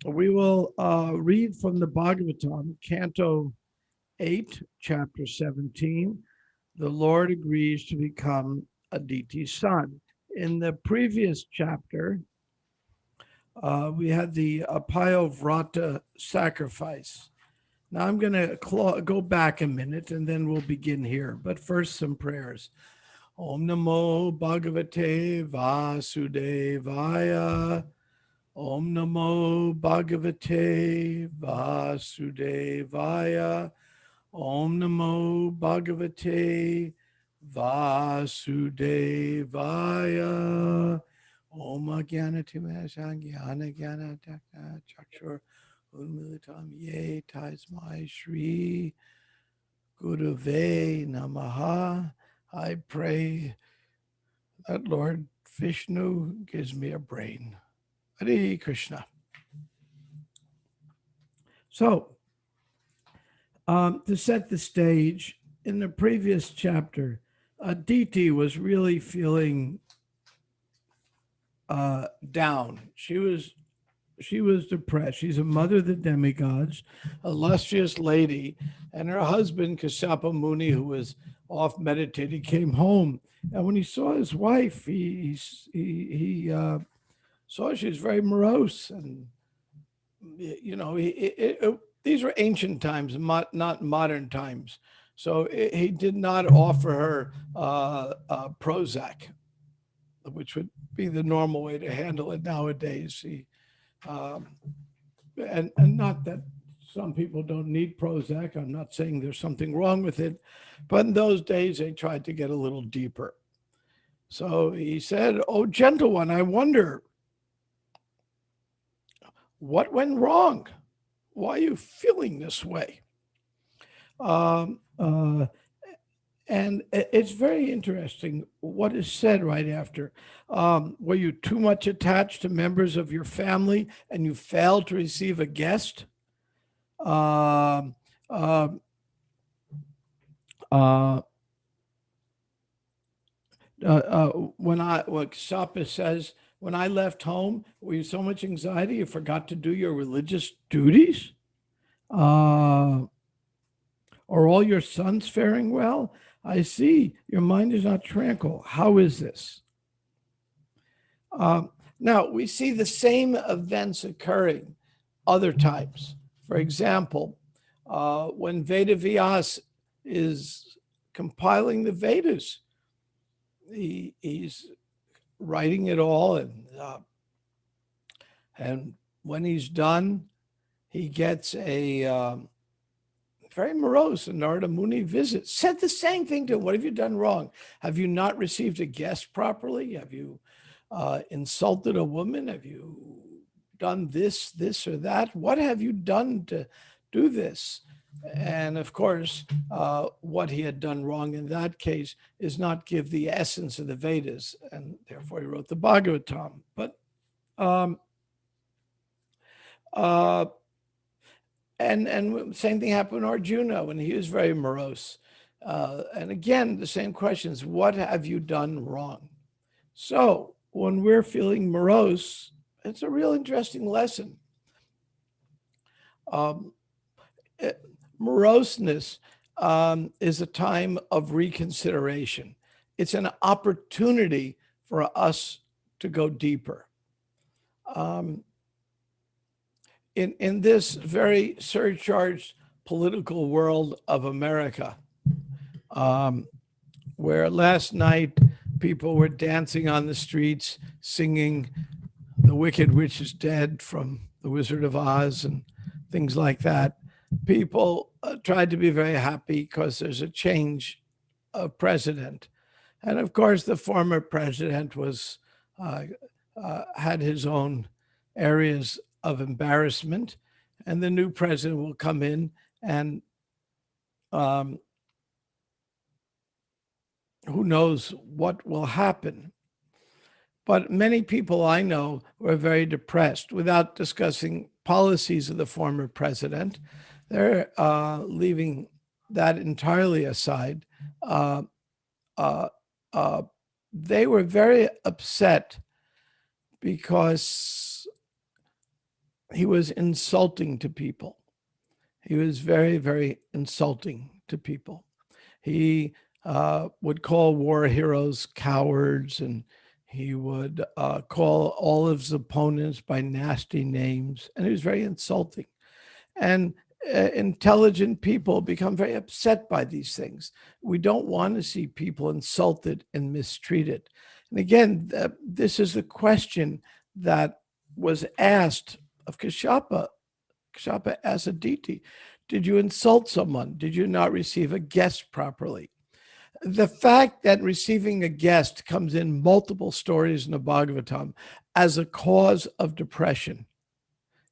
We will read from the Bhagavatam, Canto 8, Chapter 17. The Lord agrees to become Aditi's son. In the previous chapter, we had the Apayovrata sacrifice. Now I'm going to go back a minute and then we'll begin here. But first, some prayers. Om Namo Bhagavate Vasudevaya. Om Namo Bhagavate Vasudevaya. Om Namo Bhagavate Vasudevaya. Om Jnana Timasa Jnana Jnana Chakshur Unmilitam Ye Tasmai Shri Gurave Namaha. I pray that Lord Vishnu gives me a brain. Hare Krishna. So, to set the stage, in the previous chapter, Aditi was really feeling down. She was depressed. She's a mother of the demigods, illustrious lady, and her husband Kashyapa Muni, who was off meditating, came home, and when he saw his wife, he saw she was very morose, and these were ancient times, not modern times. So he did not offer her Prozac, which would be the normal way to handle it nowadays. Um, and not that some people don't need Prozac. I'm not saying there's something wrong with it, but in those days they tried to get a little deeper. So he said, "Oh, gentle one, I wonder what went wrong. Why are you feeling this way?" Um, uh, and it's very interesting what is said right after. Were you too much attached to members of your family and you failed to receive a guest? Um, uh, uh, what Sapa says, when I left home, were you so much anxiety you forgot to do your religious duties? Uh, Are all your sons faring well? I see your mind is not tranquil. How is this? Now, we see the same events occurring other times. For example, when Veda Vyas is compiling the Vedas, he's writing it all, and when he's done, he gets a very morose, and Narada Muni visits, said the same thing to him. What have you done wrong? Have you not received a guest properly? Have you insulted a woman? Have you done this, or that? What have you done to do this? And of course, what he had done wrong in that case is not give the essence of the Vedas, and therefore he wrote the Bhagavatam. But um, uh, and same thing happened to Arjuna when he was very morose. And again, the same questions: what have you done wrong? So when we're feeling morose, it's a real interesting lesson. Um, Moroseness is a time of reconsideration. It's an opportunity for us to go deeper. Um, in this very surcharged political world of America, um, where last night people were dancing on the streets, singing "The Wicked Witch is Dead" from The Wizard of Oz and things like that. People tried to be very happy because there's a change of president. And of course, the former president was uh, had his own areas of embarrassment, and the new president will come in and um, who knows what will happen. But many people I know were very depressed without discussing policies of the former president. They're leaving that entirely aside. Uh, uh, uh, they were very upset because he was insulting to people. He was very, very insulting to people. He would call war heroes cowards, and he would call all of his opponents by nasty names, and he was very insulting. And intelligent people become very upset by these things. We don't want to see people insulted and mistreated. And again, this is a question that was asked of Kashyapa. Kashyapa asked Aditi, did you insult someone? Did you not receive a guest properly? The fact that receiving a guest comes in multiple stories in the Bhagavatam as a cause of depression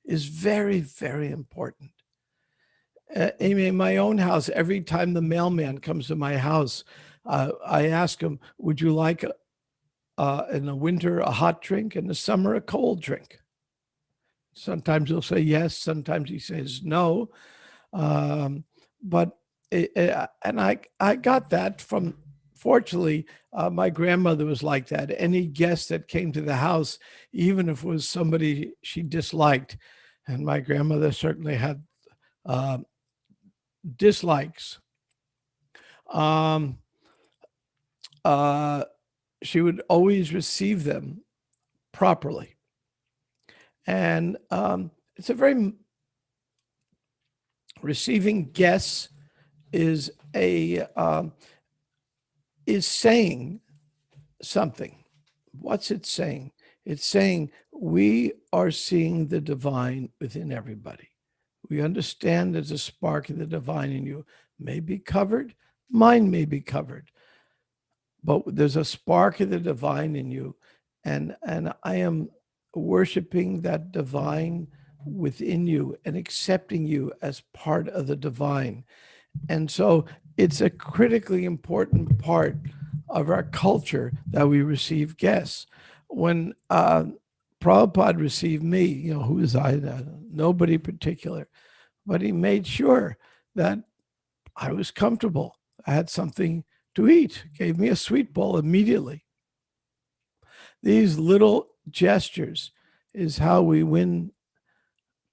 is very, very important. In my own house, every time the mailman comes to my house, I ask him, would you like in the winter a hot drink, in the summer a cold drink? Sometimes he'll say yes, sometimes he says no. But and I got that from, fortunately, my grandmother was like that. Any guest that came to the house, even if it was somebody she disliked, and my grandmother certainly had dislikes, um, she would always receive them properly. And it's a very, receiving guests is saying something. What's it saying? It's saying we are seeing the divine within everybody. We understand there's a spark of the divine in you. May be covered, mine may be covered, but there's a spark of the divine in you, and I am worshiping that divine within you and accepting you as part of the divine. And so it's a critically important part of our culture that we receive guests. When Prabhupada received me, who was I? Nobody particular, but he made sure that I was comfortable. I had something to eat, gave me a sweet bowl immediately. These little gestures is how we win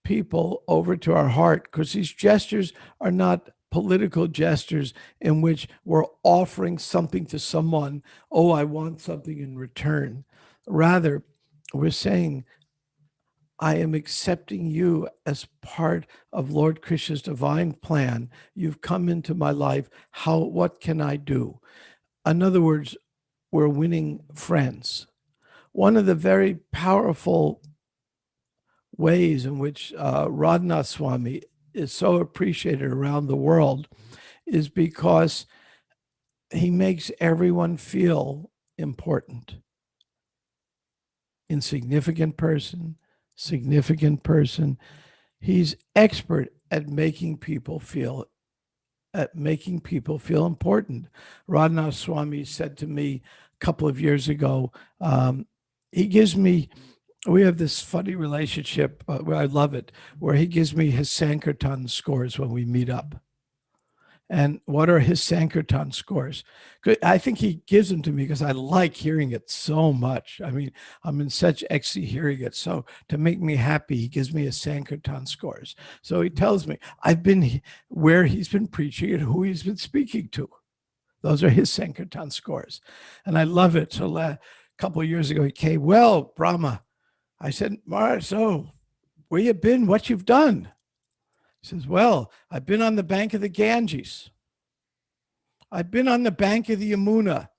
people over to our heart, because these gestures are not political gestures in which we're offering something to someone. Oh, I want something in return. Rather, we're saying, I am accepting you as part of Lord Krishna's divine plan. You've come into my life. What can I do? In other words, we're winning friends. One of the very powerful ways in which Radhanath Swami is so appreciated around the world is because he makes everyone feel important. Insignificant person, significant person. He's expert at making people feel important. Radhanath Swami said to me a couple of years ago, we have this funny relationship where I love it, where he gives me his Sankirtan scores when we meet up. And what are his Sankirtan scores? I think he gives them to me because I like hearing it so much. I mean, I'm in such ecstasy hearing it. So to make me happy, he gives me his Sankirtan scores. So he tells me I've been where he's been preaching and who he's been speaking to. Those are his Sankirtan scores. And I love it. So a couple of years ago, he came, well, Brahma, I said, Maharaj, so where you been, what you've done? He says, well, I've been on the bank of the Ganges. I've been on the bank of the Yamuna.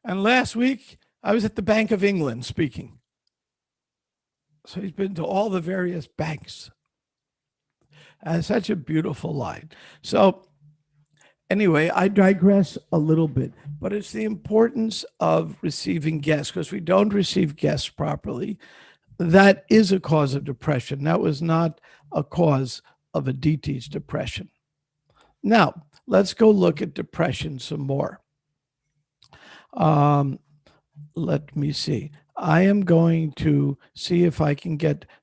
And last week, I was at the Bank of England speaking. So he's been to all the various banks. And such a beautiful line. So anyway, I digress a little bit, but it's the importance of receiving guests, because we don't receive guests properly. That is a cause of depression. That was not a cause of Aditi's depression. Now, let's go look at depression some more. Let me see. I am going to see if I can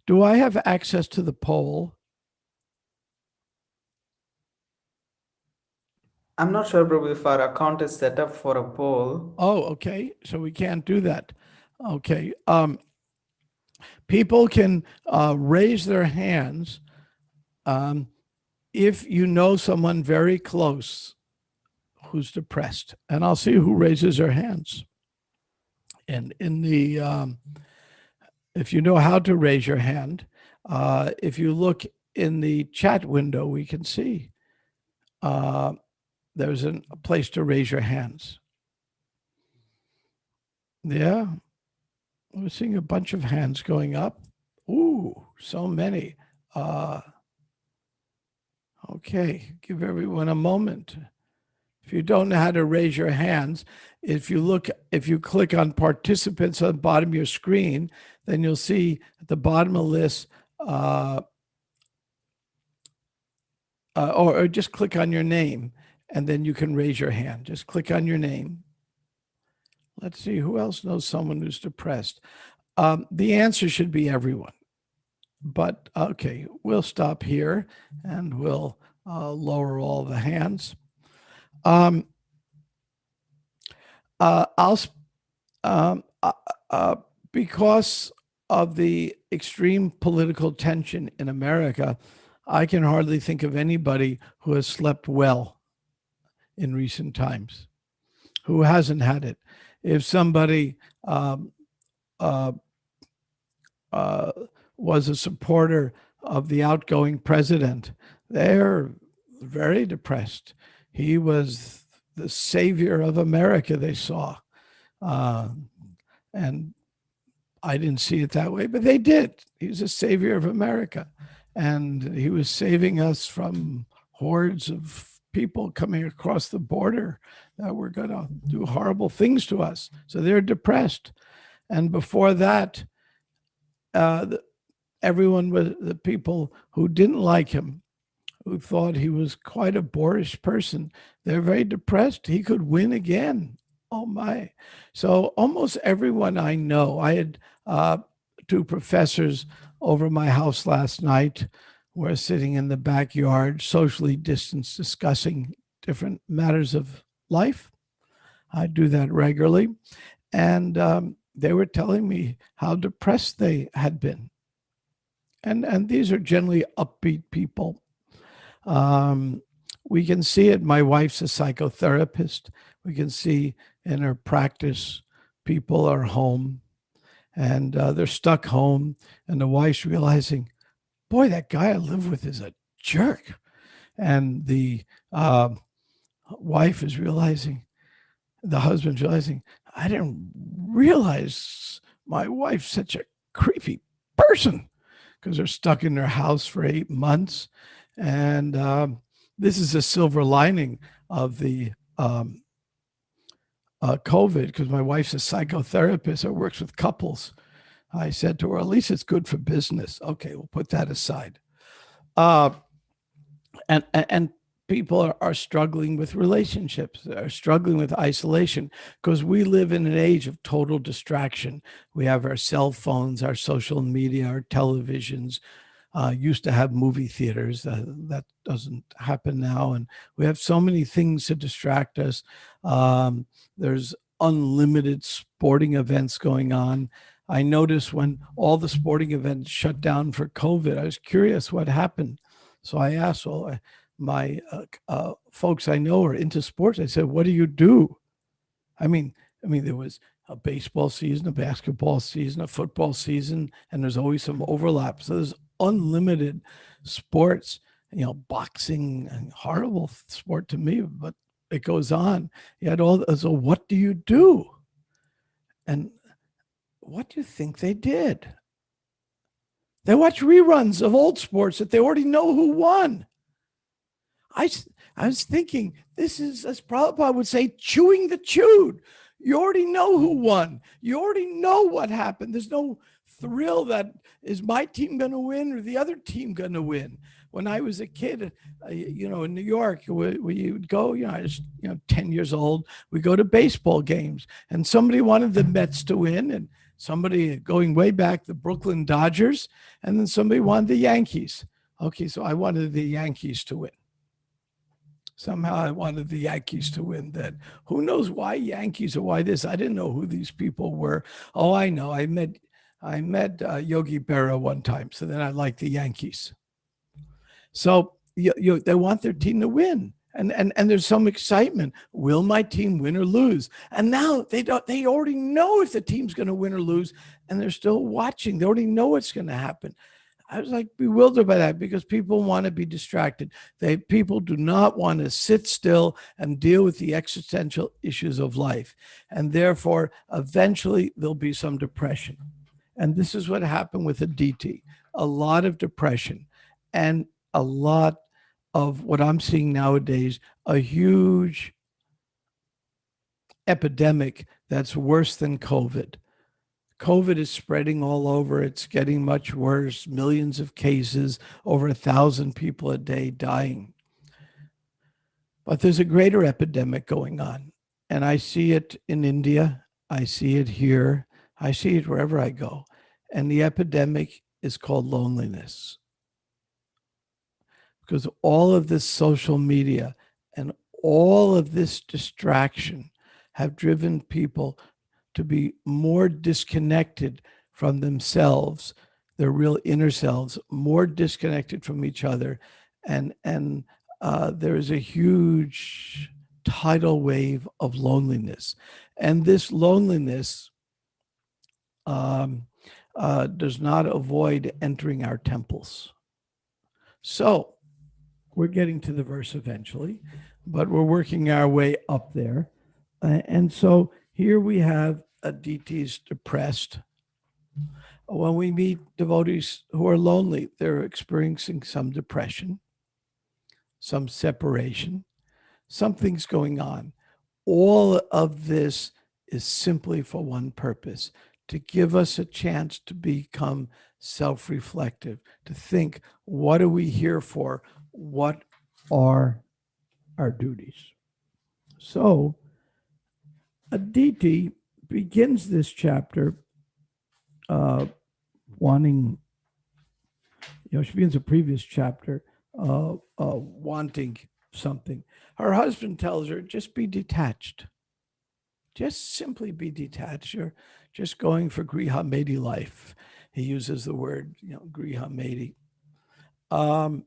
do I have access to the poll? I'm not sure, Prabhu, if our account is set up for a poll. Oh, okay. So we can't do that. Okay. People can raise their hands if you know someone very close who's depressed. And I'll see who raises their hands. And in the, if you know how to raise your hand, if you look in the chat window, we can see there's a place to raise your hands. Yeah, we're seeing a bunch of hands going up. Ooh, so many. Okay, give everyone a moment. If you don't know how to raise your hands, if you click on participants on the bottom of your screen, then you'll see at the bottom of the list, or just click on your name, and then you can raise your hand. Just click on your name. Let's see, who else knows someone who's depressed? The answer should be everyone. But okay, we'll stop here and we'll lower all the hands. Because of the extreme political tension in America, I can hardly think of anybody who has slept well in recent times, who hasn't had it. If somebody was a supporter of the outgoing president, they're very depressed. He was the savior of America, they saw. And I didn't see it that way, but they did. He was a savior of America. And he was saving us from hordes of people coming across the border that were going to do horrible things to us. So they're depressed. And before that, everyone was the people who didn't like him, who thought he was quite a boorish person. They're very depressed. He could win again. Oh my. So almost everyone I know, I had two professors over my house last night. We're sitting in the backyard, socially distanced, discussing different matters of life. I do that regularly. And they were telling me how depressed they had been. And these are generally upbeat people. We can see it. My wife's a psychotherapist. We can see in her practice, people are home and they're stuck home. And the wife's realizing, boy, that guy I live with is a jerk. And the wife is realizing, the husband's realizing, I didn't realize my wife's such a creepy person, because they're stuck in their house for 8 months. And this is a silver lining of the COVID, because my wife's a psychotherapist that works with couples. I said to her, at least it's good for business. Okay, we'll put that aside. And people are struggling with relationships, are struggling with isolation, because we live in an age of total distraction. We have our cell phones, our social media, our televisions. Used to have movie theaters. That doesn't happen now. And we have so many things to distract us. There's unlimited sporting events going on. I noticed when all the sporting events shut down for COVID, I was curious what happened. So I asked, well, my folks I know are into sports. I said, what do you do? I mean, there was a baseball season, a basketball season, a football season, and there's always some overlap. So there's unlimited sports, boxing, and horrible sport to me, but it goes on. You had all, so what do you do? And what do you think they did? They watch reruns of old sports that they already know who won. I was thinking, this is, as Prabhupada would say, chewing the chewed. You already know who won. You already know what happened. There's no thrill that is my team going to win or the other team going to win. When I was a kid, in New York, we would go, I was 10 years old. We go to baseball games, and somebody wanted the Mets to win, and somebody going way back, the Brooklyn Dodgers, and then somebody wanted the Yankees. Okay, so I wanted the Yankees to win. Somehow I wanted the Yankees to win then. Who knows why Yankees or why this? I didn't know who these people were. Oh, I know. I met I met Yogi Berra one time, so then I like the Yankees. So they want their team to win. And there's some excitement. Will my team win or lose? And now they already know if the team's going to win or lose, and they're still watching. They already know what's going to happen. I was like bewildered by that because people want to be distracted. People do not want to sit still and deal with the existential issues of life. And therefore, eventually there'll be some depression. And this is what happened with Aditi. A lot of depression and a lot of what I'm seeing nowadays, a huge epidemic that's worse than COVID. COVID is spreading all over. It's getting much worse. Millions of cases, over 1,000 people a day dying. But there's a greater epidemic going on. And I see it in India. I see it here. I see it wherever I go. And the epidemic is called loneliness. Because all of this social media and all of this distraction have driven people to be more disconnected from themselves, their real inner selves, more disconnected from each other. And there is a huge tidal wave of loneliness. And this loneliness does not avoid entering our temples. So we're getting to the verse eventually, but we're working our way up there. And so here we have Aditi's depressed. When we meet devotees who are lonely, they're experiencing some depression, some separation, something's going on. All of this is simply for one purpose, to give us a chance to become self-reflective, to think, what are we here for? What are our duties? So Aditi begins this chapter wanting, she begins a previous chapter wanting something. Her husband tells her, just be detached. Just simply be detached. You're just going for Griha Medi life. He uses the word, Griha Medi. But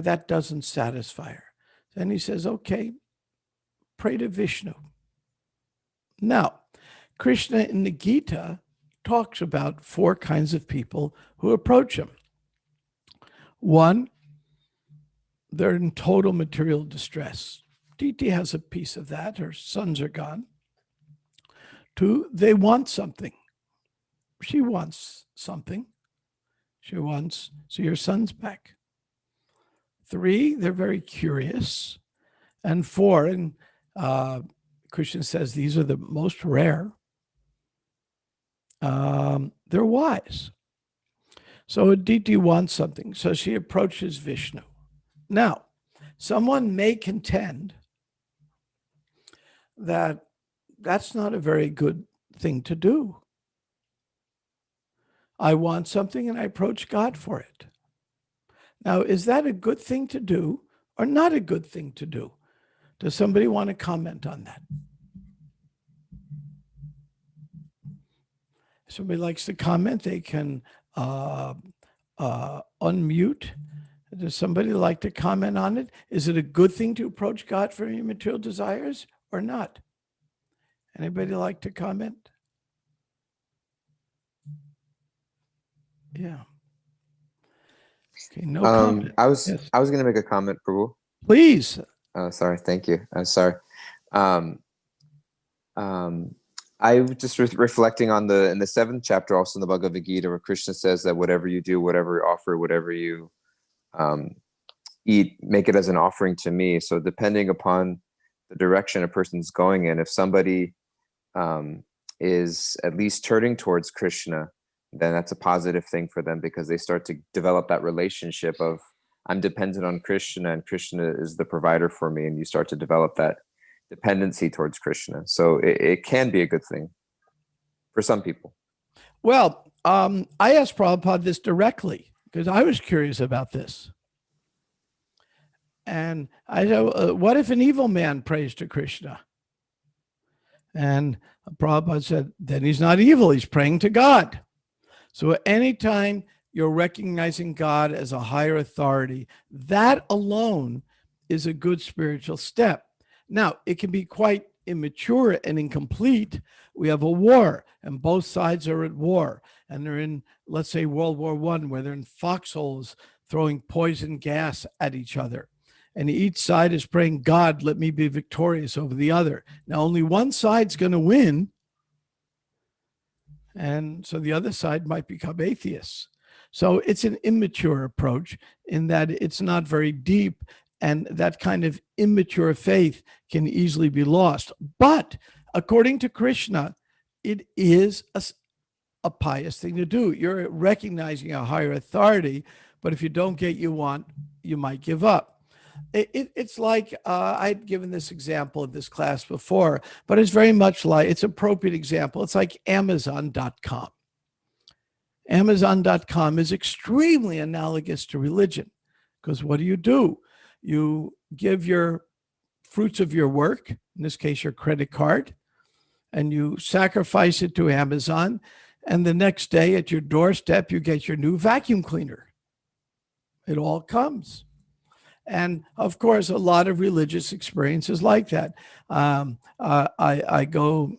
that doesn't satisfy her. Then he says, okay, pray to Vishnu. Now, Krishna in the Gita talks about 4 kinds of people who approach him. 1, they're in total material distress. Diti has a piece of that. Her sons are gone. 2, they want something. She wants something. She wants, so your son's back. 3, they're very curious. And 4, and Krishna says these are the most rare. They're wise. So Aditi wants something. So she approaches Vishnu. Now, someone may contend that that's not a very good thing to do. I want something and I approach God for it. Now, is that a good thing to do or not a good thing to do? Does somebody want to comment on that? If somebody likes to comment, they can unmute. Does somebody like to comment on it? Is it a good thing to approach God for your material desires or not? Anybody like to comment? Yeah. Okay, no comment. I was Yes. going to make a comment, Prabhu. Please. Sorry, thank you. Sorry. I was just reflecting on in the 7th chapter, also in the Bhagavad Gita, where Krishna says that whatever you do, whatever you offer, whatever you eat, make it as an offering to me. So depending upon the direction a person's going in, if somebody is at least turning towards Krishna, then that's a positive thing for them, because they start to develop that relationship of, I'm dependent on Krishna and Krishna is the provider for me. And you start to develop that dependency towards Krishna. So it can be a good thing for some people. Well, I asked Prabhupada this directly because I was curious about this. And I said, what if an evil man prays to Krishna? And Prabhupada said, then he's not evil, he's praying to God. So anytime you're recognizing God as a higher authority, that alone is a good spiritual step. Now, it can be quite immature and incomplete. We have a war, and both sides are at war, and they're in, let's say, World War I, where they're in foxholes throwing poison gas at each other. And each side is praying, God, let me be victorious over the other. Now, only one side's going to win, and so the other side might become atheists. So it's an immature approach in that it's not very deep, and that kind of immature faith can easily be lost. But according to Krishna, it is a pious thing to do. You're recognizing a higher authority, but if you don't get what you want, you might give up. It's like I'd given this example in this class before, but it's very much like, it's an appropriate example. It's like Amazon.com. Amazon.com is extremely analogous to religion, because what do? You give your fruits of your work, in this case, your credit card, and you sacrifice it to Amazon. And the next day at your doorstep, you get your new vacuum cleaner. It all comes. And of course, a lot of religious experiences like that. I go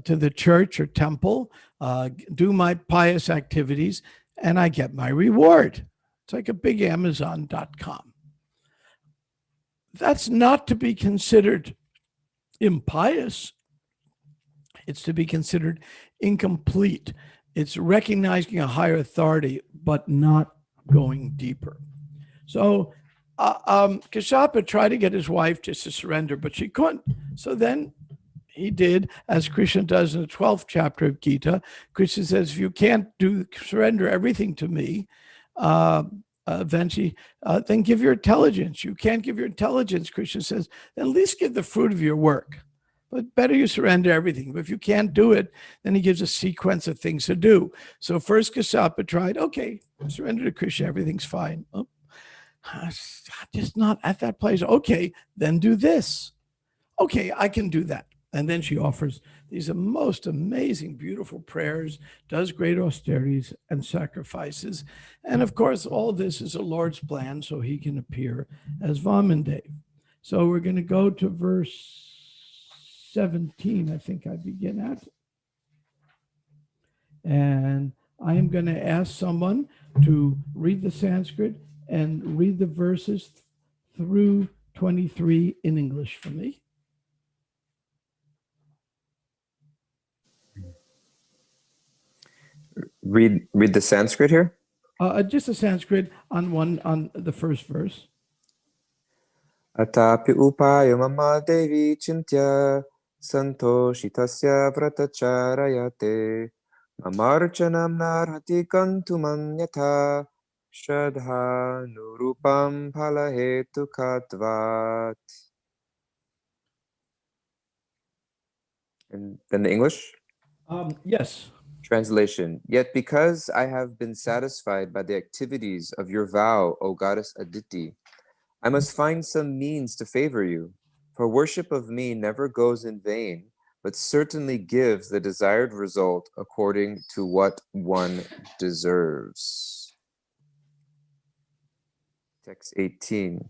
to the church or temple, do my pious activities, and I get my reward. It's like a big Amazon.com. That's not to be considered impious. It's to be considered incomplete. It's recognizing a higher authority, but not going deeper. So Kashyapa tried to get his wife just to surrender, but she couldn't. So then he did, as Krishna does in the 12th chapter of Gita. Krishna says, if you can't surrender everything to me, eventually, then give your intelligence. You can't give your intelligence, Krishna says, then at least give the fruit of your work. But better you surrender everything. But if you can't do it, then he gives a sequence of things to do. So first Kashyapa tried, okay, surrender to Krishna, everything's fine. Oh, just not at that place. Okay, then do this. Okay, I can do that. And then she offers these most amazing, beautiful prayers, does great austerities and sacrifices. And of course, all this is a Lord's plan so he can appear as Vamandev. So we're going to go to verse 17, I think I begin at. And I am going to ask someone to read the Sanskrit and read the verses through 23 in English for me. Read the Sanskrit here. Just the Sanskrit on the first verse. Atapi upaya mama devi chintya santoshitasya vratacharayate mamarchanam narhati kantumam yatha shradha nurupam phalahetukatvat. And then the English? Yes. Translation. Yet because I have been satisfied by the activities of your vow, O goddess Aditi, I must find some means to favor you, for worship of me never goes in vain, but certainly gives the desired result according to what one deserves. Text 18.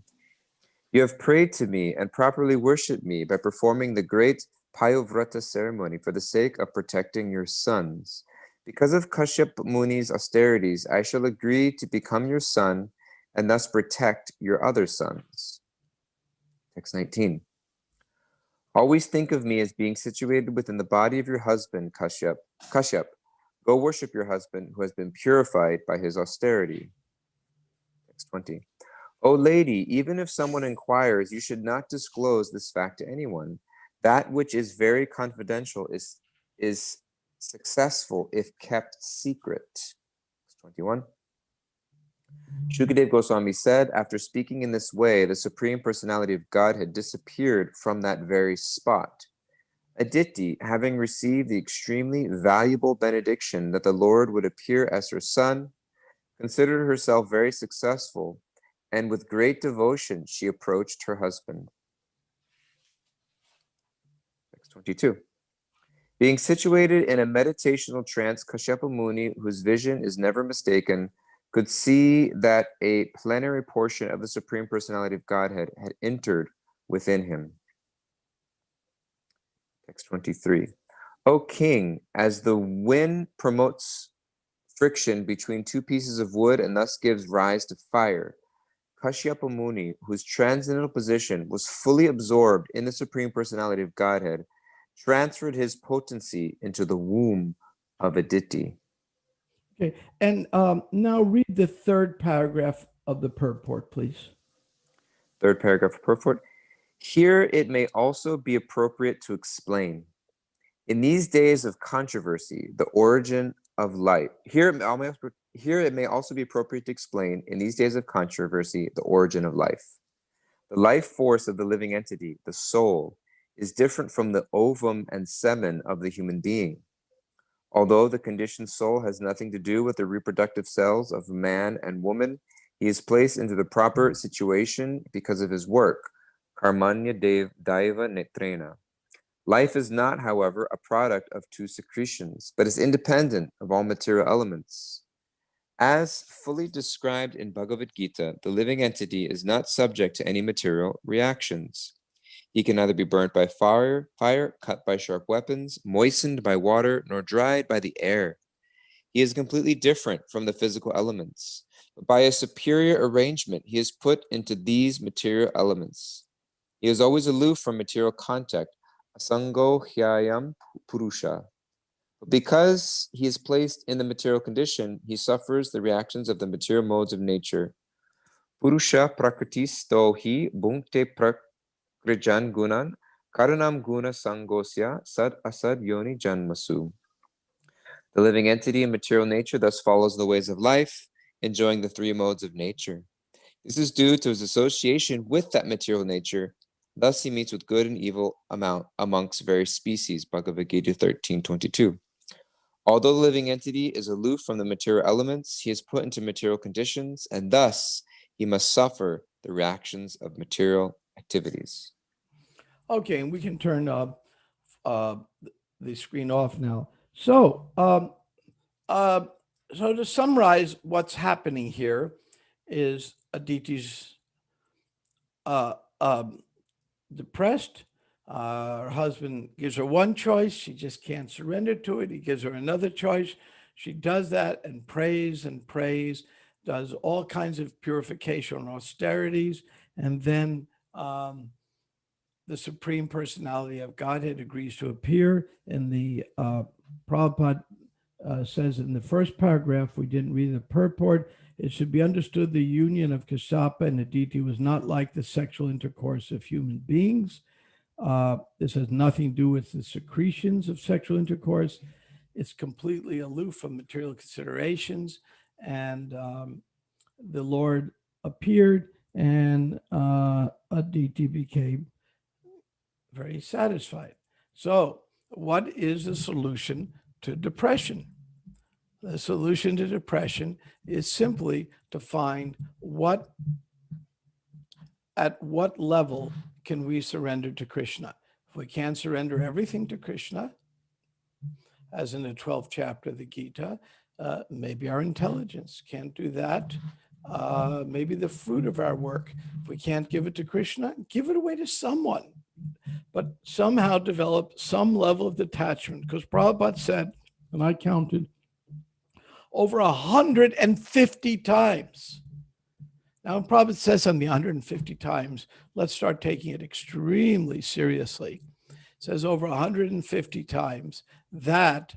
You have prayed to me and properly worshipped me by performing the great Payovrata ceremony for the sake of protecting your sons. Because of Kashyap Muni's austerities, I shall agree to become your son and thus protect your other sons. Text 19. Always think of me as being situated within the body of your husband, Kashyap. Kashyap, go worship your husband who has been purified by his austerity. Text 20. O lady, even if someone inquires, you should not disclose this fact to anyone. That which is very confidential is successful if kept secret. Text 21. Shukadeva Goswami said, after speaking in this way, the Supreme Personality of God had disappeared from that very spot. Aditi, having received the extremely valuable benediction that the Lord would appear as her son, considered herself very successful, and with great devotion she approached her husband. Text 22. Being situated in a meditational trance, Kashyapa Muni, whose vision is never mistaken, could see that a plenary portion of the Supreme Personality of Godhead had entered within him. Text 23. O king, as the wind promotes friction between two pieces of wood and thus gives rise to fire, Kashyapa Muni, whose transcendental position was fully absorbed in the Supreme Personality of Godhead, transferred his potency into the womb of Aditi. Okay, and now read the third paragraph of the purport, please. Third paragraph of purport. Here it may also be appropriate to explain. In these days of controversy, the origin of light. Here it may also be appropriate to explain, in these days of controversy, the origin of life. The life force of the living entity, the soul, is different from the ovum and semen of the human being. Although the conditioned soul has nothing to do with the reproductive cells of man and woman, he is placed into the proper situation because of his work, karmanya daiva netrena. Life is not, however, a product of two secretions, but is independent of all material elements. As fully described in Bhagavad Gita, the living entity is not subject to any material reactions. He can neither be burnt by fire, cut by sharp weapons, moistened by water, nor dried by the air. He is completely different from the physical elements, but by a superior arrangement, he is put into these material elements. He is always aloof from material contact, asango hyayam purusha. But because he is placed in the material condition, he suffers the reactions of the material modes of nature. Purusha prakritisto hi bhunkte prakrijan gunan karanam guna sangosya sad asad yoni janmasu. The living entity in material nature thus follows the ways of life, enjoying the three modes of nature. This is due to his association with that material nature. Thus he meets with good and evil amongst various species, Bhagavad Gita 13:22. Although the living entity is aloof from the material elements, he is put into material conditions, and thus he must suffer the reactions of material activities. Okay, and we can turn the screen off now. So, so to summarize, what's happening here is Aditi's depressed. Her husband gives her one choice. She just can't surrender to it. He gives her another choice. She does that and prays, does all kinds of purification and austerities. And then the Supreme Personality of Godhead agrees to appear. And the Prabhupada says in the first paragraph, we didn't read the purport, it should be understood the union of Kashyapa and Aditi was not like the sexual intercourse of human beings. This has nothing to do with the secretions of sexual intercourse. It's completely aloof from material considerations. And the Lord appeared and Aditi became very satisfied. So what is the solution to depression? The solution to depression is simply to find at what level can we surrender to Krishna. If we can't surrender everything to Krishna, as in the 12th chapter of the Gita, maybe our intelligence can't do that. Maybe the fruit of our work, if we can't give it to Krishna, give it away to someone, but somehow develop some level of detachment. Because Prabhupada said, and I counted, over 150 times. Now, when Prabhupada says something 150 times, let's start taking it extremely seriously. It says over 150 times that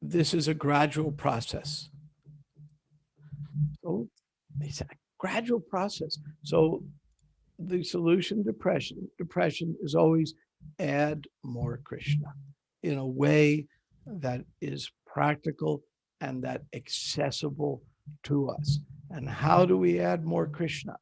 this is a gradual process. So it's a gradual process. So the solution to depression is always add more Krishna in a way that is practical and that accessible to us. And how do we add more Krishna?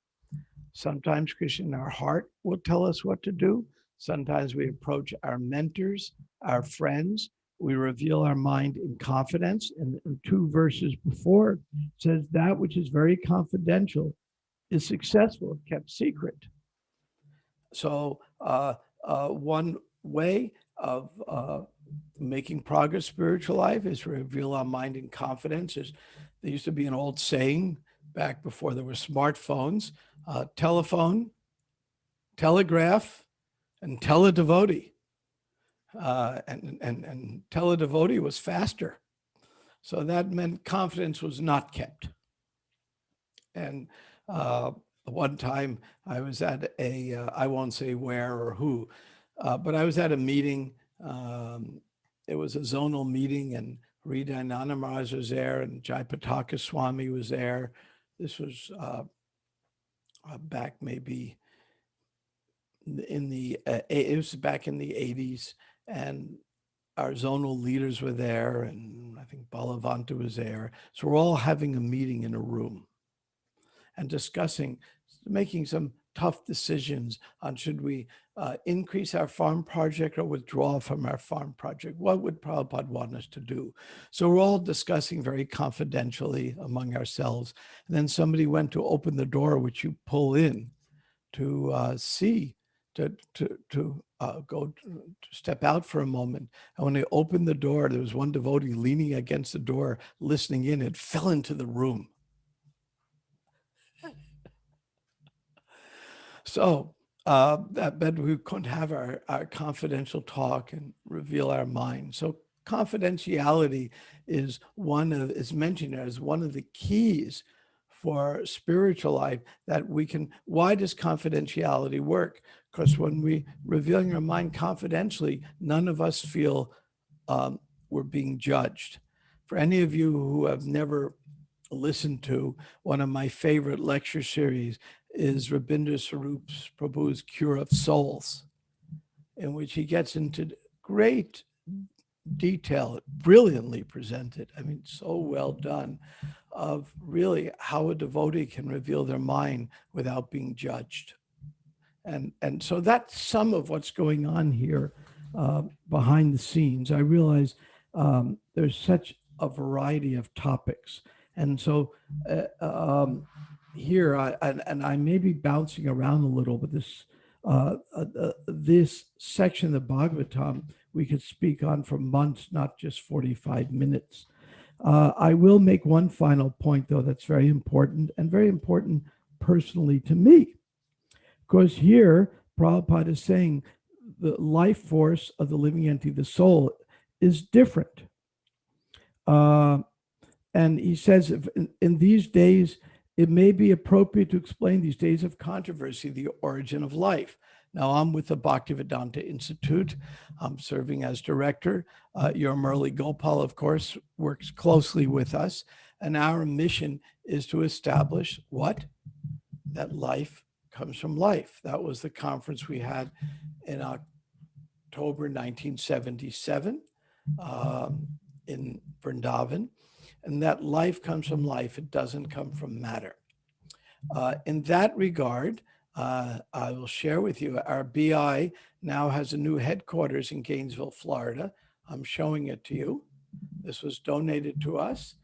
Sometimes Krishna in our heart will tell us what to do. Sometimes we approach our mentors, our friends. We reveal our mind in confidence. And in 2 verses before, it says that which is very confidential is successful, kept secret. So one way of making progress spiritual life is to reveal our mind in confidence. There used to be an old saying back before there were smartphones, telephone, telegraph, and teledevotee. And teledevotee was faster. So that meant confidence was not kept. And one time I was at I won't say where or who, but I was at a meeting. It was a zonal meeting, and Rita Anandamaraj was there, and Jayapataka Swami was there. This was back maybe it was back in the 80s, and our zonal leaders were there, and I think Balavanta was there. So we're all having a meeting in a room and discussing, making some tough decisions on should we increase our farm project or withdraw from our farm project? What would Prabhupada want us to do? So we're all discussing very confidentially among ourselves. And then somebody went to open the door, which you pull in to see, to go to step out for a moment. And when they opened the door, there was one devotee leaning against the door, listening in. It fell into the room. So that we couldn't have our confidential talk and reveal our mind. So confidentiality is mentioned as one of the keys for spiritual life that we can. Why does confidentiality work? Because when we revealing our mind confidentially, none of us feel we're being judged. For any of you who have never listened to one of my favorite lecture series is Rabindra Swarup Prabhu's Cure of Souls, in which he gets into great detail, brilliantly presented. I mean, so well done, of really how a devotee can reveal their mind without being judged. And so that's some of what's going on here behind the scenes. I realize there's such a variety of topics. And so here, I may be bouncing around a little, but this section of the Bhagavatam, we could speak on for months, not just 45 minutes. I will make one final point, though, that's very important and very important personally to me. Because here, Prabhupada is saying the life force of the living entity, the soul, is different. And he says, in these days, it may be appropriate to explain these days of controversy, the origin of life. Now, I'm with the Bhaktivedanta Institute. I'm serving as director. Your Murli Gopal, of course, works closely with us. And our mission is to establish what? That life comes from life. That was the conference we had in October 1977 in Vrindavan. And that life comes from life. It doesn't come from matter. In that regard, I will share with you, our BI now has a new headquarters in Gainesville, Florida. I'm showing it to you. This was donated to us.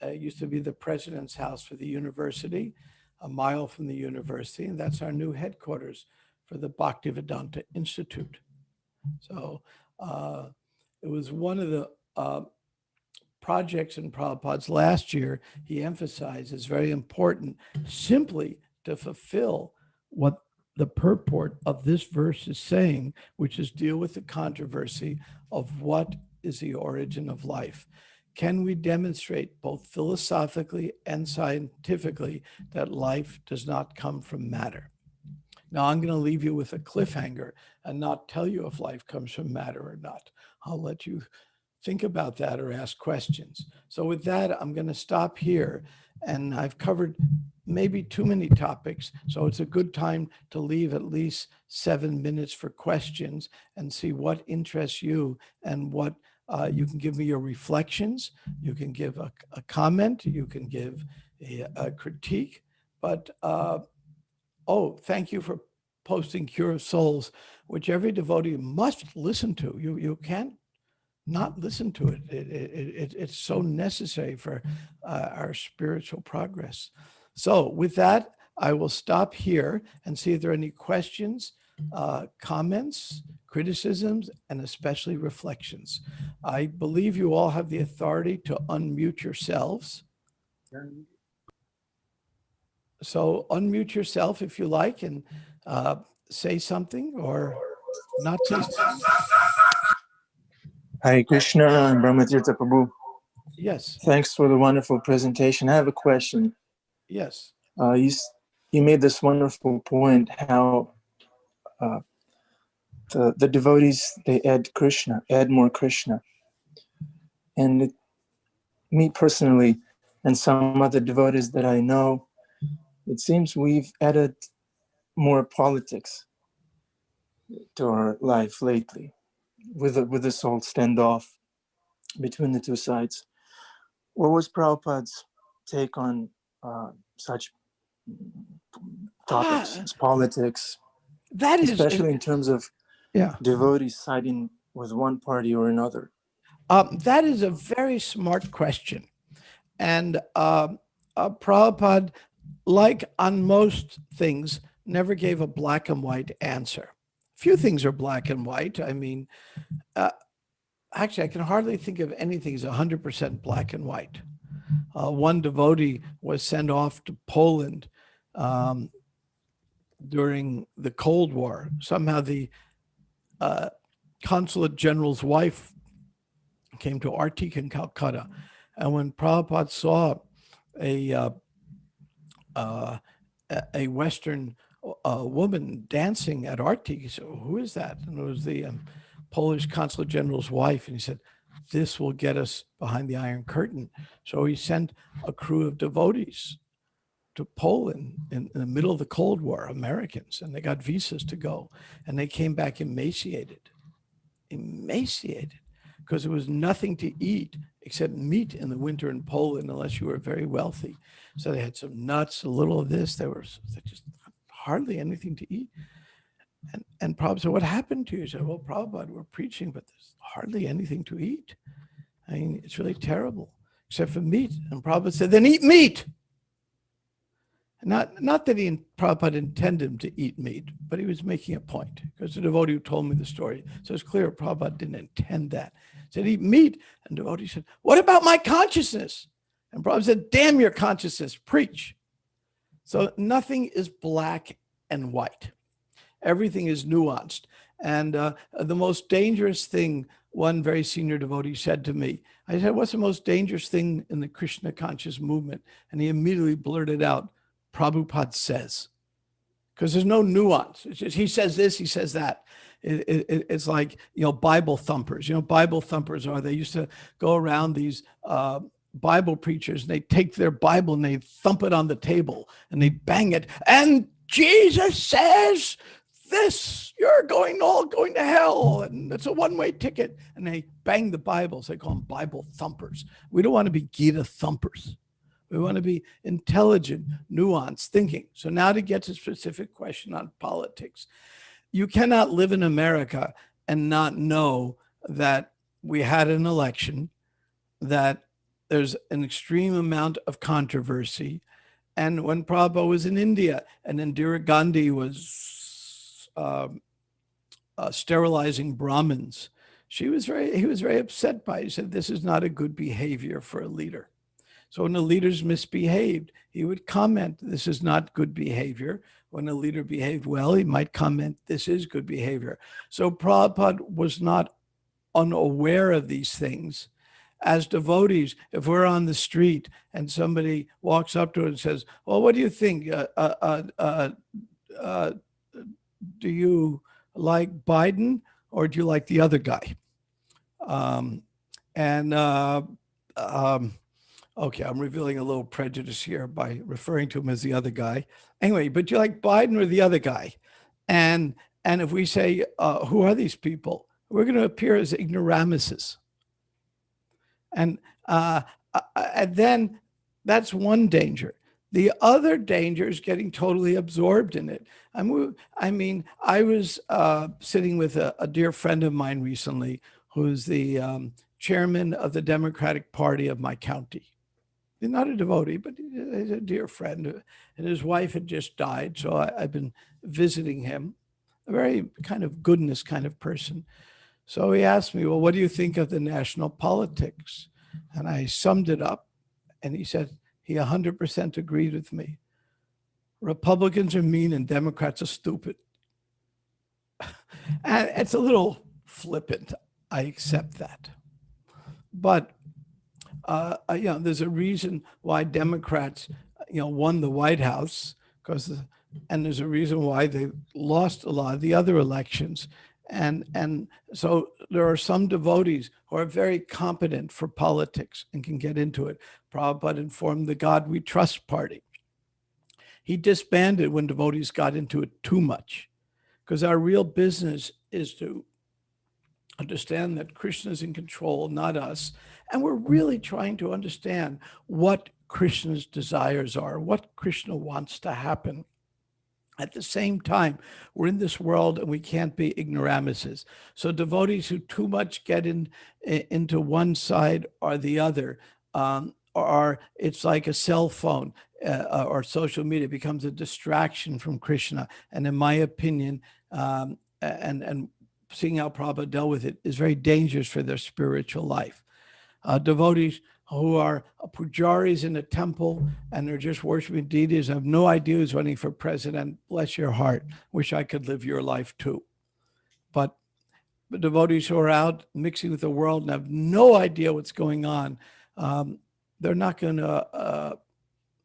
It used to be the president's house for the university, a mile from the university, and that's our new headquarters for the Bhaktivedanta Institute. So it was one of the projects in Prabhupada's last year. He emphasized is very important simply to fulfill what the purport of this verse is saying, which is deal with the controversy of what is the origin of life. Can we demonstrate both philosophically and scientifically that life does not come from matter? Now, I'm going to leave you with a cliffhanger and not tell you if life comes from matter or not. I'll let you think about that or ask questions. So with that, I'm going to stop here. And I've covered maybe too many topics. So it's a good time to leave at least 7 minutes for questions and see what interests you and what you can give me your reflections. You can give a comment. You can give a critique. But, thank you for posting Cure of Souls, which every devotee must listen to. You can't not listen to it. It's so necessary for our spiritual progress. So with that, I will stop here and see if there are any questions comments, criticisms, and especially reflections. I believe you all have the authority to unmute yourselves. So unmute yourself if you like and say something or not say something. Hare Krishna and Brahmatirtha Prabhu. Yes, Thanks for the wonderful presentation. I have a question. yes. You made this wonderful point how the devotees, they add more Krishna. And me personally, and some other devotees that I know, it seems we've added more politics to our life lately with this whole standoff between the two sides. What was Prabhupada's take on such topics as politics, That is, especially in terms of yeah. devotees siding with one party or another? That is a very smart question. And Prabhupada, like on most things, never gave a black and white answer. Few things are black and white. I mean, actually, I can hardly think of anything as 100% black and white. One devotee was sent off to Poland during the Cold War. Somehow the consulate general's wife came to Artik in Calcutta. And when Prabhupada saw a Western woman dancing at Artik, he said, "Who is that?" And it was the Polish consulate general's wife. And he said, "This will get us behind the Iron Curtain." So he sent a crew of devotees to Poland in the middle of the Cold War, Americans, and they got visas to go. And they came back emaciated, because there was nothing to eat except meat in the winter in Poland, unless you were very wealthy. So they had some nuts, a little of this. There was just hardly anything to eat. And Prabhupada said, "What happened to you?" He said, "Well, Prabhupada, we're preaching, but there's hardly anything to eat. I mean, it's really terrible, except for meat." And Prabhupada said, "Then eat meat." Not that Prabhupada intended him to eat meat, but he was making a point, because the devotee who told me the story. So it's clear Prabhupada didn't intend that. He said, "Eat meat." And the devotee said, "What about my consciousness?" And Prabhupada said, "Damn your consciousness, preach." So nothing is black and white. Everything is nuanced. And the most dangerous thing, one very senior devotee said to me, I said, "What's the most dangerous thing in the Krishna conscious movement?" And he immediately blurted out, "Prabhupada says," because there's no nuance. It's just, he says this, he says that. It's like, Bible thumpers. Bible thumpers they used to go around these Bible preachers, and they take their Bible and they thump it on the table and they bang it. "And Jesus says this, you're all going to hell, and it's a one-way ticket." And they bang the Bibles. They call them Bible thumpers. We don't want to be Gita thumpers. We want to be intelligent, nuanced thinking. So now to get to a specific question on politics. You cannot live in America and not know that we had an election, that there's an extreme amount of controversy. And when Prabhupada was in India and Indira Gandhi was sterilizing Brahmins, he was very upset by it. He said, "This is not a good behavior for a leader." So when the leaders misbehaved, he would comment, "This is not good behavior." When a leader behaved well, he might comment, "This is good behavior." So Prabhupada was not unaware of these things. As devotees, if we're on the street and somebody walks up to us and says, "Well, what do you think? Do you like Biden or do you like the other guy?" Okay, I'm revealing a little prejudice here by referring to him as the other guy. Anyway, but you like Biden or the other guy? And if we say, "Who are these people?" we're going to appear as ignoramuses. And then that's one danger. The other danger is getting totally absorbed in it. I was sitting with a dear friend of mine recently, who's the chairman of the Democratic Party of my county. He's not a devotee, but he's a dear friend. And his wife had just died, so I've been visiting him. a very kind of goodness kind of person. So he asked me, well, what do you think of the national politics? And I summed it up, and he said he 100% agreed with me. Republicans are mean and Democrats are stupid. And it's a little flippant. I accept that. But there's a reason why Democrats, won the White House, and there's a reason why they lost a lot of the other elections. And so there are some devotees who are very competent for politics and can get into it. Prabhupada informed the God We Trust party. He disbanded when devotees got into it too much, because our real business is to understand that Krishna is in control, not us. And we're really trying to understand what Krishna's desires are, what Krishna wants to happen. At the same time, we're in this world and we can't be ignoramuses. So devotees who too much get into one side or the other, it's like a cell phone or social media becomes a distraction from Krishna. And in my opinion, and seeing how Prabhupada dealt with it is very dangerous for their spiritual life. Devotees who are pujaris in a temple and they're just worshiping deities, have no idea who's running for president. Bless your heart. Wish I could live your life too. But the devotees who are out mixing with the world and have no idea what's going on, they're not going to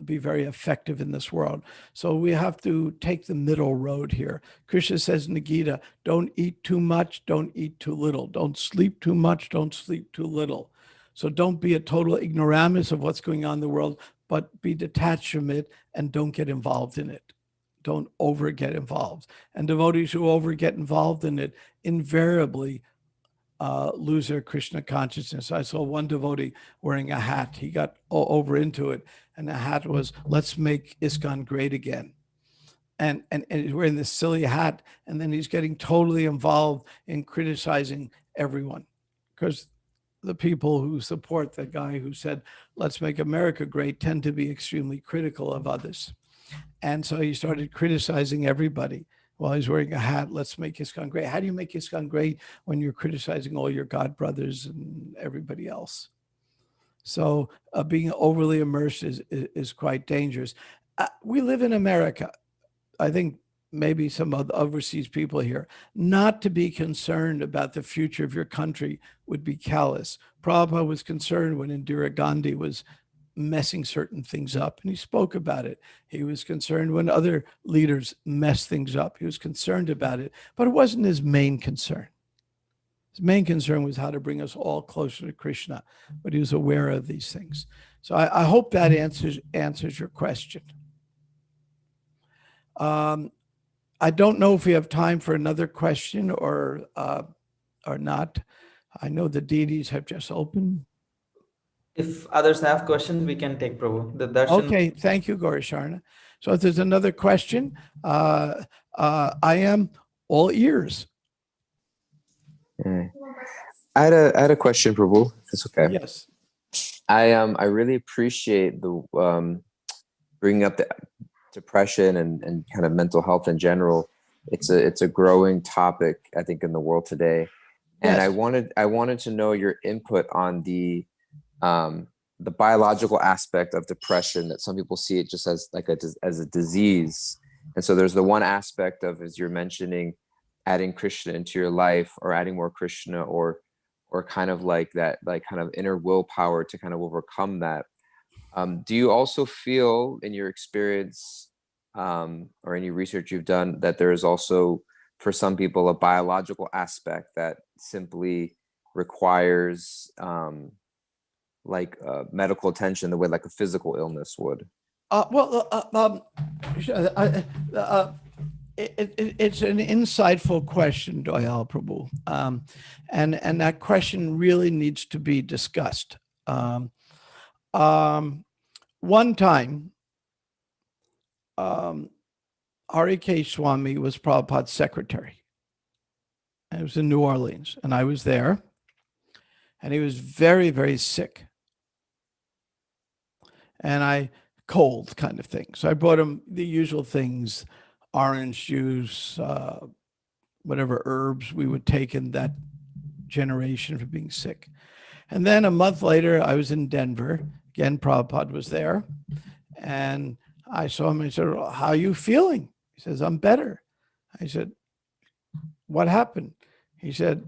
be very effective in this world. So we have to take the middle road here. Krishna says in the Gita, don't eat too much, don't eat too little. Don't sleep too much, don't sleep too little. So don't be a total ignoramus of what's going on in the world, but be detached from it and don't get involved in it. Don't over get involved. And devotees who over get involved in it invariably lose their Krishna consciousness. I saw one devotee wearing a hat. He got over into it, and the hat was, let's make ISKCON great again. And he's wearing this silly hat, and then he's getting totally involved in criticizing everyone. Because the people who support the guy who said, let's make America great, tend to be extremely critical of others. And so he started criticizing everybody while he's wearing a hat. Let's make ISKCON great. How do you make ISKCON great when you're criticizing all your God brothers and everybody else? So being overly immersed is quite dangerous. We live in America. I think maybe some other overseas people here, not to be concerned about the future of your country would be callous. Prabhupada was concerned when Indira Gandhi was messing certain things up, and he spoke about it. He was concerned when other leaders messed things up. He was concerned about it, but it wasn't his main concern. His main concern was how to bring us all closer to Krishna, but he was aware of these things. So I hope that answers your question. I don't know if we have time for another question or not. I know the deities have just opened. If others have questions, we can take, Prabhu. The darshan. Okay, thank you, Gaurasharna. So if there's another question, I am all ears. Yeah. I had a question, Prabhu. If it's okay. Yes. I really appreciate the bringing up the depression and kind of mental health in general. It's a growing topic, I think, in the world today. And Yes. I wanted to know your input on the biological aspect of depression, that some people see it just as like as a disease. And so there's the one aspect of, as you're mentioning, adding Krishna into your life, or adding more Krishna, or kind of like that, like kind of inner willpower to kind of overcome that. Do you also feel in your experience or any research you've done that there is also, for some people, a biological aspect that simply requires medical attention the way like a physical illness would? It's an insightful question, Doyal Prabhu, and that question really needs to be discussed. One time, Hari K. Swami was Prabhupada's secretary. And it was in New Orleans, and I was there, and he was very, very sick. And cold kind of thing. So I brought him the usual things, orange juice, whatever herbs we would take in that generation for being sick. And then a month later, I was in Denver. Again, Prabhupada was there. And I saw him. I said, "Well, how are you feeling?" He says, "I'm better." I said, "What happened?" He said,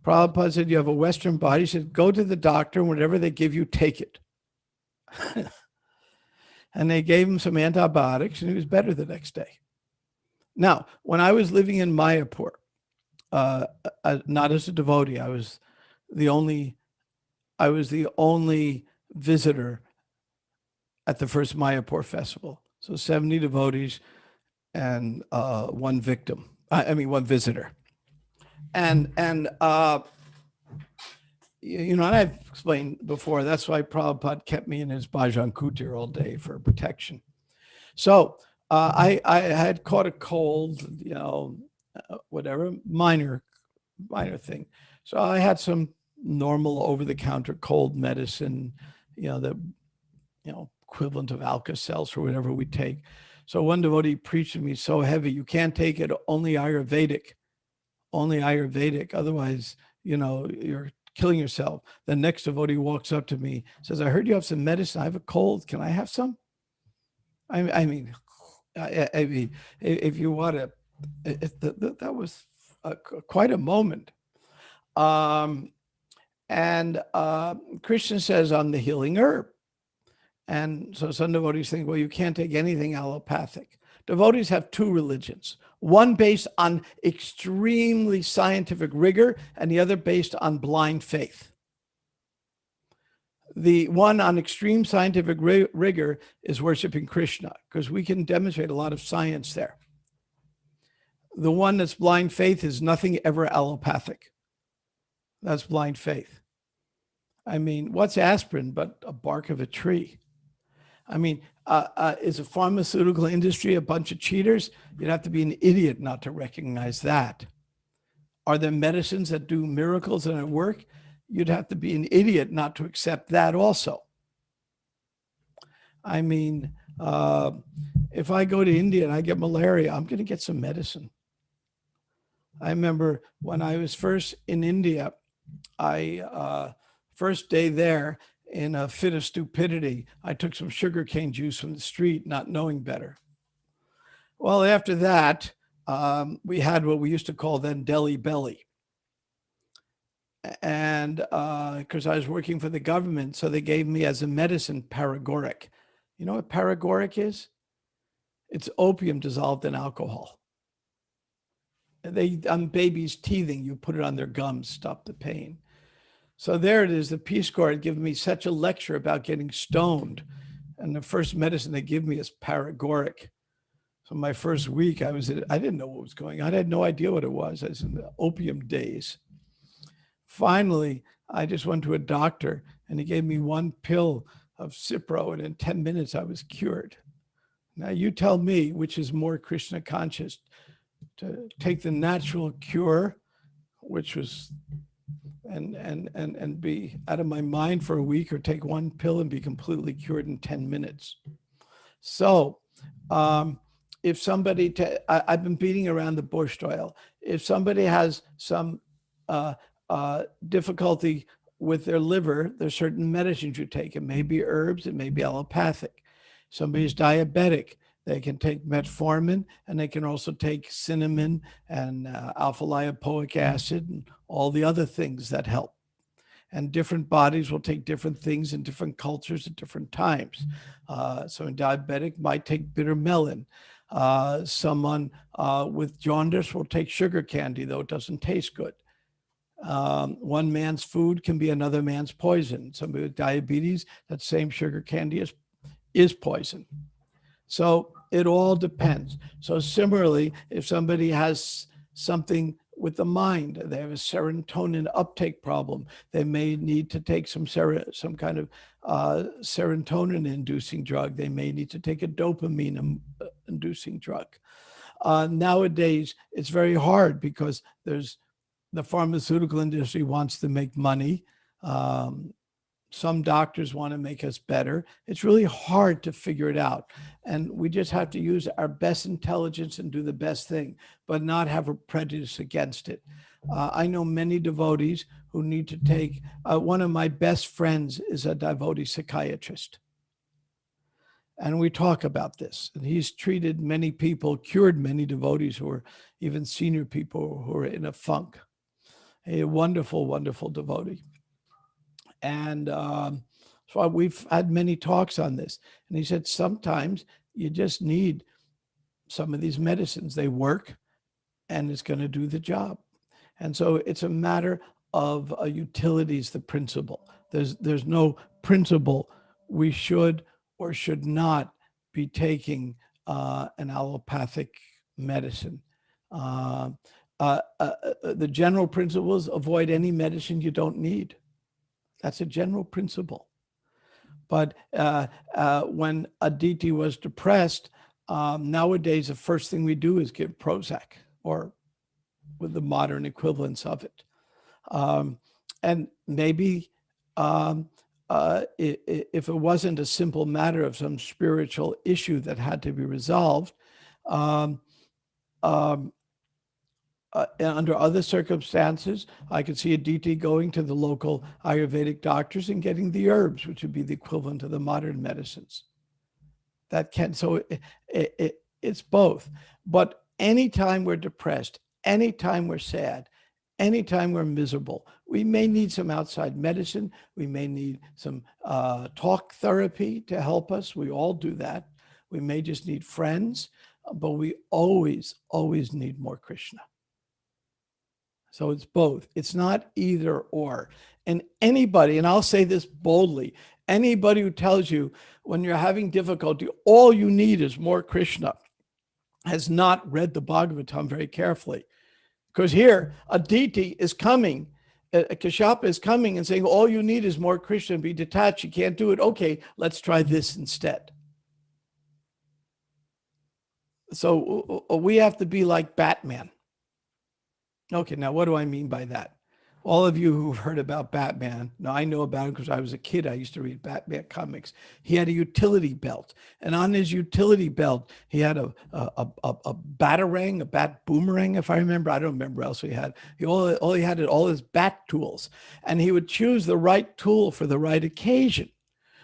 "Prabhupada said, you have a Western body." He said, "Go to the doctor, and whatever they give you, take it." And they gave him some antibiotics, and he was better the next day. Now, when I was living in Mayapur, not as a devotee, I was the only visitor at the first Mayapur festival. So 70 devotees and one victim. One visitor. And and I've explained before, that's why Prabhupada kept me in his Bhajan Kutir all day for protection. So I had caught a cold, whatever, minor thing. So I had some normal over-the-counter cold medicine, equivalent of Alka-Seltz or whatever we take. So one devotee preached to me, "So heavy, you can't take it, only Ayurvedic. Otherwise, you're killing yourself." The next devotee walks up to me, says, "I heard you have some medicine. I have a cold. Can I have some?" I mean, if you want to, that was quite a moment. And Krishna says, "I'm the healing herb." And so some devotees think, well, you can't take anything allopathic. Devotees have two religions, one based on extremely scientific rigor and the other based on blind faith. The one on extreme scientific rigor is worshiping Krishna, because we can demonstrate a lot of science there. The one that's blind faith is nothing ever allopathic. That's blind faith. I mean, what's aspirin but a bark of a tree? I mean, is a pharmaceutical industry a bunch of cheaters? You'd have to be an idiot not to recognize that. Are there medicines that do miracles and at work? You'd have to be an idiot not to accept that also. I mean, if I go to India and I get malaria, I'm going to get some medicine. I remember when I was first in India, first day there, in a fit of stupidity, I took some sugarcane juice from the street, not knowing better. Well, after that, we had what we used to call then Delhi belly. And because I was working for the government, so they gave me as a medicine paregoric. You know what paregoric is? It's opium dissolved in alcohol. On babies teething, you put it on their gums, stop the pain. So there it is. The Peace Corps had given me such a lecture about getting stoned. And the first medicine they give me is paregoric. So my first week, I didn't know what was going on. I had no idea what it was. I was in the opium days. Finally, I just went to a doctor and he gave me one pill of Cipro, and in 10 minutes I was cured. Now you tell me which is more Krishna conscious, to take the natural cure, which was and be out of my mind for a week, or take one pill and be completely cured in 10 minutes. So if somebody, I've been beating around the bush, Doyle. If somebody has some difficulty with their liver, there's certain medicines you take. It may be herbs, it may be allopathic. Somebody's diabetic, they can take metformin, and they can also take cinnamon and alpha lipoic acid and all the other things that help. And different bodies will take different things in different cultures at different times. So a diabetic might take bitter melon. Someone with jaundice will take sugar candy, though it doesn't taste good. One man's food can be another man's poison. Somebody with diabetes, that same sugar candy is poison. So it all depends. So similarly, if somebody has something with the mind, they have a serotonin uptake problem, they may need to take some kind of serotonin-inducing drug. They may need to take a dopamine-inducing drug. Nowadays, it's very hard because the pharmaceutical industry wants to make money. some doctors want to make us better. It's really hard to figure it out. And we just have to use our best intelligence and do the best thing, but not have a prejudice against it. I know many devotees who need to take, one of my best friends is a devotee psychiatrist. And we talk about this. And he's treated many people, cured many devotees who are even senior people who are in a funk. A wonderful, wonderful devotee. And so we've had many talks on this. And he said, sometimes you just need some of these medicines. They work and it's going to do the job. And so it's a matter of utility is the principle. There's no principle we should or should not be taking an allopathic medicine. The general principle is avoid any medicine you don't need. That's a general principle. But when Aditi was depressed, nowadays the first thing we do is give Prozac, or with the modern equivalents of it. And maybe if it wasn't a simple matter of some spiritual issue that had to be resolved, under other circumstances, I could see Aditi going to the local Ayurvedic doctors and getting the herbs, which would be the equivalent of the modern medicines. So it's both. But anytime we're depressed, anytime we're sad, anytime we're miserable, we may need some outside medicine. We may need some talk therapy to help us. We all do that. We may just need friends, but we always, always need more Krishna. So it's both. It's not either or. And anybody, and I'll say this boldly, anybody who tells you when you're having difficulty, all you need is more Krishna, has not read the Bhagavatam very carefully. Because here, Aditi is coming, Kashyapa is coming and saying, all you need is more Krishna and be detached. You can't do it. Okay, let's try this instead. So we have to be like Batman. Okay, now what do I mean by that? All of you who've heard about Batman, now I know about him because I was a kid. I used to read Batman comics. He had a utility belt, and on his utility belt, he had a batarang, a bat boomerang, if I remember. I don't remember what else he had. All he had all his bat tools, and he would choose the right tool for the right occasion.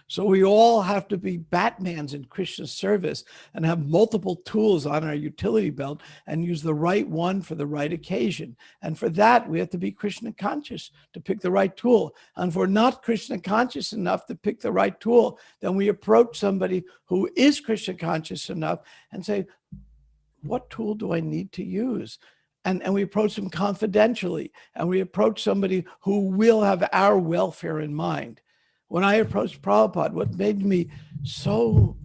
So we all have to be Batmans in Krishna's service and have multiple tools on our utility belt and use the right one for the right occasion. And for that, we have to be Krishna conscious to pick the right tool. And if we're not Krishna conscious enough to pick the right tool, then we approach somebody who is Krishna conscious enough and say, what tool do I need to use? And we approach them confidentially, and we approach somebody who will have our welfare in mind. When I approached Prabhupada, what made me so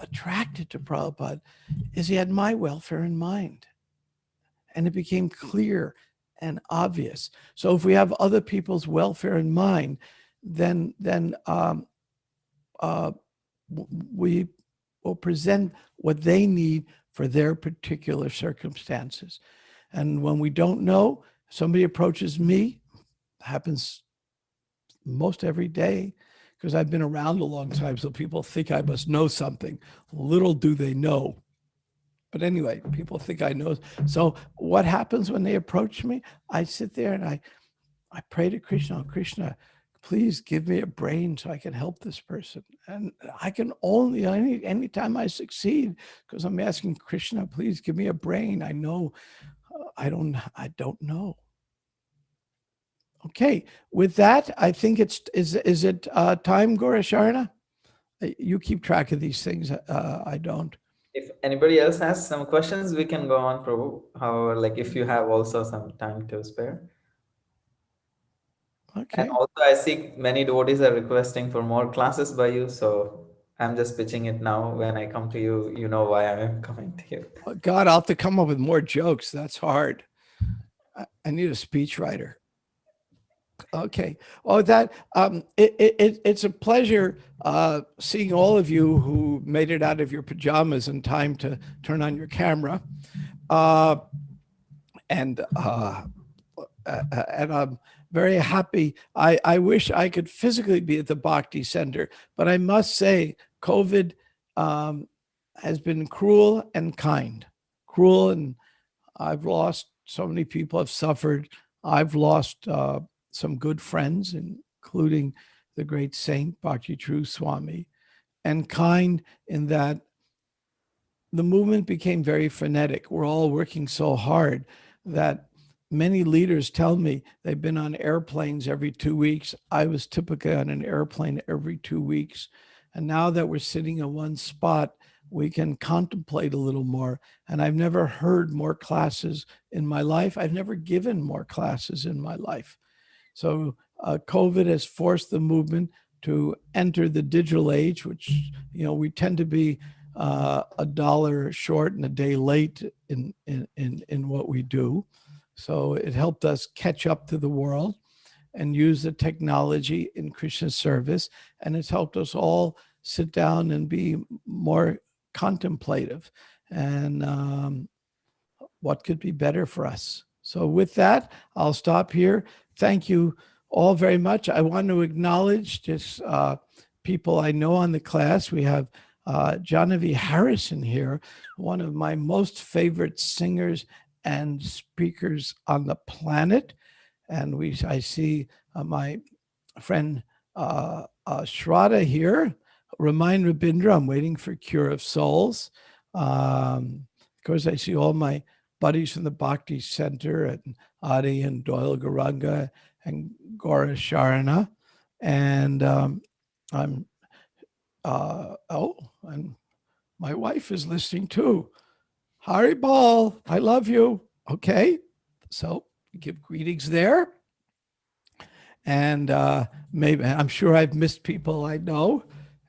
attracted to Prabhupada is he had my welfare in mind. And it became clear and obvious. So if we have other people's welfare in mind, then we will present what they need for their particular circumstances. And when we don't know, somebody approaches me, happens most every day, because I've been around a long time, so people think I must know something. Little do they know. But anyway, people think I know. So what happens when they approach me? I sit there and I pray to Krishna, oh, Krishna, please give me a brain so I can help this person. And I can only, anytime I succeed, because I'm asking Krishna, please give me a brain. I know, I don't know. Okay, with that, I think is it time, Gaurasharna? You keep track of these things. I don't. If anybody else has some questions, we can go on, Prabhu. However, like if you have also some time to spare. Okay. And also, I see many devotees are requesting for more classes by you. So I'm just pitching it now. When I come to you, you know why I'm coming to you. Oh, God, I'll have to come up with more jokes. That's hard. I need a speechwriter. Okay. Oh, that it's a pleasure seeing all of you who made it out of your pajamas in time to turn on your camera, and very happy. I wish I could physically be at the Bhakti Center, but I must say COVID has been cruel and kind. Cruel, and I've lost so many people have suffered. I've lost some good friends, including the great saint Bhakti True Swami, and kind in that the movement became very frenetic. We're all working so hard that many leaders tell me they've been on airplanes every 2 weeks. I was typically on an airplane every 2 weeks. And now that we're sitting in one spot, we can contemplate a little more. And I've never heard more classes in my life. I've never given more classes in my life. So COVID has forced the movement to enter the digital age, which, we tend to be a dollar short and a day late in what we do. So it helped us catch up to the world and use the technology in Krishna's service. And it's helped us all sit down and be more contemplative. And what could be better for us? So with that, I'll stop here. Thank you all very much. I want to acknowledge just people I know on the class. We have Genevieve Harrison here, one of my most favorite singers and speakers on the planet. And I see my friend Shraddha here. Remind Rabindra, I'm waiting for Cure of Souls. Of course, I see all my buddies from the Bhakti Center, and Adi and Doyle Garanga and Gaura Sharana. And and my wife is listening too. Hari Bal, I love you. Okay, so give greetings there. And maybe I'm sure I've missed people I know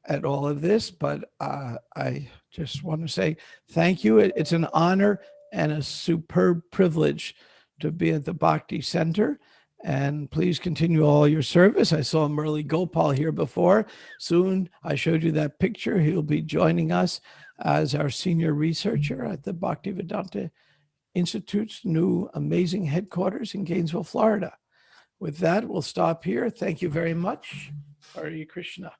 at all of this, but I just want to say thank you. It's an honor and a superb privilege to be at the Bhakti Center. And please continue all your service. I saw Murli Gopal here before. Soon, I showed you that picture. He'll be joining us as our senior researcher at the Bhaktivedanta Institute's new amazing headquarters in Gainesville, Florida. With that, we'll stop here. Thank you very much. Hare Krishna.